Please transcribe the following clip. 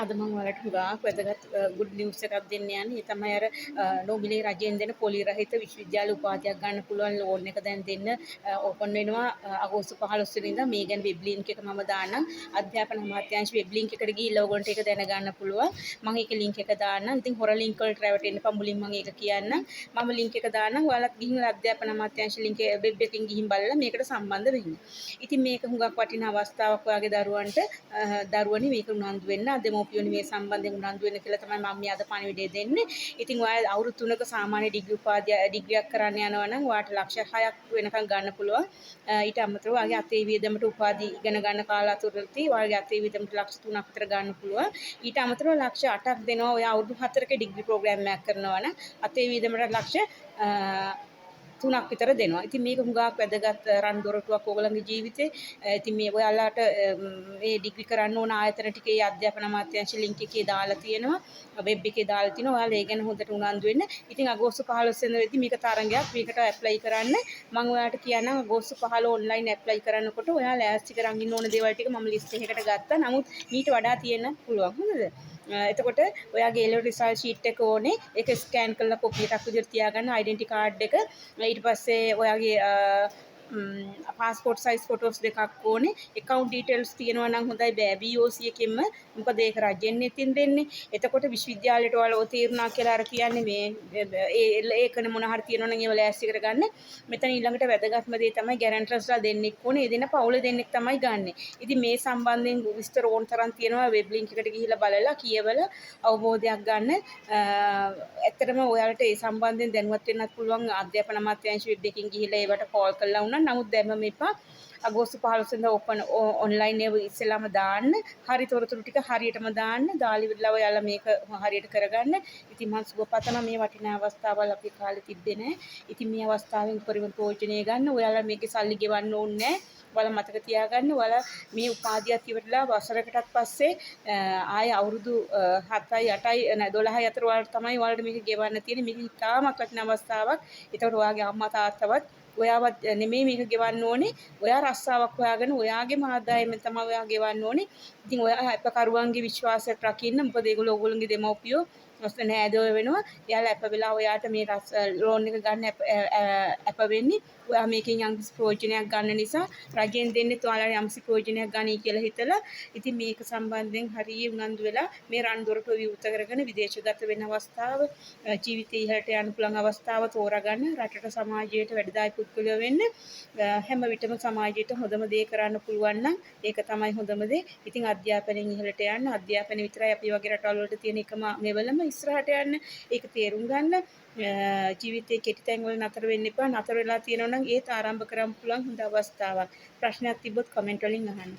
අද මම ඔයාලට හුඟක් වැදගත් good news එකක් දෙන්න යන්නේ. ඒ තමයි අර නෝමිලේ රජයෙන් දෙන පොලි රහිත විශ්වවිද්‍යාල උපාධියක් ගන්න පුළුවන් ලෝන් එක දැන් දෙන්න ඕපන් වෙනවා අගෝස්තු 15 වෙනිදා. මේ ගැන වෙබ් ලින්ක් එක මම දාන්නම්. අධ්‍යාපන අමාත්‍යාංශ වෙබ් ලින්ක් එකට ගිහිල්ලා ඔයගොල්ලන්ට ඒක දැනගන්න පුළුවන්. මම ඒක ලින්ක් එක දාන්නම්. ඉතින් හොර ලින්ක් වලට රැවටෙන්න එපා. මුලින් මම ඒක කියන්නම්. මම ලින්ක් එක දාන්නම්. ඔයාලත් ගිහින් අධ්‍යාපන අමාත්‍යාංශ ලින්ක් වෙබ් එකකින් ගිහින් බලලා මේකට සම්බන්ධ වෙන්න. ඉතින් මේක හුඟක් වටිනා අවස්ථාවක් ඔයාගේ දරුවන්ට දරුවනි මේක උනන්දු වෙන්න. දෙමෝපියෝනි මේ සම්බන්ධයෙන් උනන්දු වෙන්න කියලා තමයි මම මේ අද පණිවිඩය දෙන්නේ. ඉතින් ඔයා අවුරුදු 3ක සාමාන්‍ය ඩිග්‍රියක් කරන්න යනවා නම් ඔයාට ලක්ෂ 6ක් වෙනකන් ගන්න පුළුවන්. ඊට අමතරව ඔයාගේ අතේ වියදමට උපාධි ඉගෙන ගන්න කාලාතුරදී ඔයාගේ අතේ වියදමට ලක්ෂ 3ක් විතර ගන්න පුළුවන්. ඊට අමතරව ලක්ෂ 8ක් දෙනවා ඔයා අවුරුදු 4ක ඩිග්‍රී ප්‍රෝග්‍රෑම් එකක් කරනවා නම් අතේ වියදමට ලක්ෂ 3ක් විතර දෙනවා. ඉතින් මේක හුඟක් වැදගත් රන් දොරටුවක් ඕගොල්ලන්ගේ ජීවිතේ. ඉතින් මේ ඔයාලට මේ ඩිග්‍රී කරන්න ඕන ආයතන ටිකේ අධ්‍යාපන අමාත්‍යාංශ ලින්ක් එකේ දාලා තියෙනවා. වෙබ් එකේ දාලා තිනවා. ඔයාලා ඒ ගැන හොඳට උනන්දු වෙන්න. ඉතින් අගෝස්තු 15 වෙනිදාදී මේක තරංගයක්. මේකට ඇප්ලයි කරන්න. මම ඔයාලට කියන්නම් අගෝස්තු 15 ඔන්ලයින් ඇප්ලයි කරනකොට ඔයා ලෑස්ති කරන් ඉන්න ඕන දේවල් ටික මම ලිස්ට් එකකට ගත්තා. නමුත් ඊට වඩා තියෙන්න පුළුවන්. හොඳද? එතකොට ඔයාගේ A level result sheet එක ඕනේ. ඒක ස්කෑන් කරලා කොපි එකක් විදිහට තියාගන්න identity card එක. ඊට පස්සේ ඔයාගේ පාස්පෝර්ට් සයිස් ෆොටෝස් දෙකක් ඕනේ. account details තියෙනවා නම් හොඳයි බෑ BOC එකෙන්ම. මොකද ඒක රජෙන් ඉතින් දෙන්නේ. එතකොට විශ්වවිද්‍යාලයට ඔයාලා ඔය තීරණා කියලා අර කියන්නේ මේ ඒකනේ මොන හරි තියෙනවා නම් ඒව ලෑස්ති කරගන්න. මෙතන ඊළඟට වැදගත්ම දේ තමයි ගැරන්ටර්ස්ලා දෙන්නෙක් ඕනේ. ඒ දෙන පවුලේ දෙන්නෙක් තමයි ගන්නෙ. ඉතින් මේ සම්බන්ධයෙන් විස්තර ඕන තරම් තියෙනවා වෙබ් ලින්ක් එකට ගිහිල්ලා බලලා කියවලා අවබෝධයක් ගන්න. ඇත්තටම ඔයාලට ඒ සම්බන්ධයෙන් දැනුවත් වෙන්නත් පුළුවන් අධ්‍යාපන අමාත්‍යාංශ වෙබ් එකකින් ගිහිල්ලා ඒවට කෝල් කරලා වුණා. නමුත් දැම්ම මේපා අගෝස්තු 15 වෙනිදා ඕපන් ඔන්ලයින් එක ඉස්සෙල්ලාම දාන්න. හරි තොරතුරු ටික හරියටම දාන්න. දාලි විදලා ඔයාලා මේක හරියට කරගන්න. ඉතින් මම සුබපතනවා මේ වටිනා අවස්ථාවල් අපේ කාලේ තිබ්බේ නැහැ. ඉතින් මේ අවස්ථාවෙන් පරිම ප්‍රයෝජනය ගන්න. ඔයාලා මේකේ සල්ලි ගෙවන්න ඕනේ නැහැ. ඔයාලා මතක තියාගන්න ඔයාලා මේ උපාධියක් ඉවරලා වසරකටත් පස්සේ ආය අවුරුදු 7යි 8යි 12යි අතර ඔයාලට තමයි ඔයාලට මේක ගෙවන්න තියෙන්නේ. මේක ඉතාමත් වටින අවස්ථාවක්. ඒතකොට ඔයාගේ අම්මා තාත්තවත් ඔයාවත් නෙමෙයි මේක ගෙවන්න ඕනේ. ඔයා රස්සාවක් හොයාගෙන ඔයාගේම ආදායමෙන් තමයි ඔයා ගෙවන්න ඕනේ. ඉතින් ඔයා අපකරුවන්ගේ විශ්වාසයට රකින්න. මොකද ඒගොල්ලෝ ඕගොල්ලෝගේ දෙමව්පියෝ නෑදෑයෝ වෙනවා. එයාලා අප වෙලා ඔයාට මේ ලෝන් එක ගන්න අප වෙන්නේ. ඔයා මේකෙන් යම්කිසි ප්‍රයෝජනයක් ගන්න නිසා රජෙන් දෙන්නේ ඔයාලා යම්කිසි ප්‍රයෝජනයක් ගන්නයි කියලා හිතලා ඉතින් මේක සම්බන්ධයෙන් හරිය උනන්දු වෙලා මේ රන් දොරටුව විවෘත කරගෙන විදේශගත වෙන අවස්ථාව ජීවිතේ ඉහළට යන්න පුළුවන් අවස්ථාව තෝරාගන්න රටට සමාජයට වැඩිදායි පුද්ගලයෝ වෙන්න හැම විටම සමාජයට හොඳම දේ කරන්න පුළුවන් නම් ඒක තමයි හොඳම දේ. ඉතින් අධ්‍යාපනයෙන් ඉහළට යන්න අධ්‍යාපනය විතරයි අපි වගේ රටවල් වලට තියෙන එකම මෙවලම ඉස්සරහට යන්න. ඒක තේරුම් ගන්න. ජීවිතේ කෙටි තැන් වල නතර වෙන්න එපා. නතර වෙලා තියෙනවා නම් ඒත් ආරම්භ කරන්න පුළුවන් හොඳ අවස්ථාවක්. ප්‍රශ්නයක් තිබ්බොත් කමෙන්ට් වලින් අහන්න.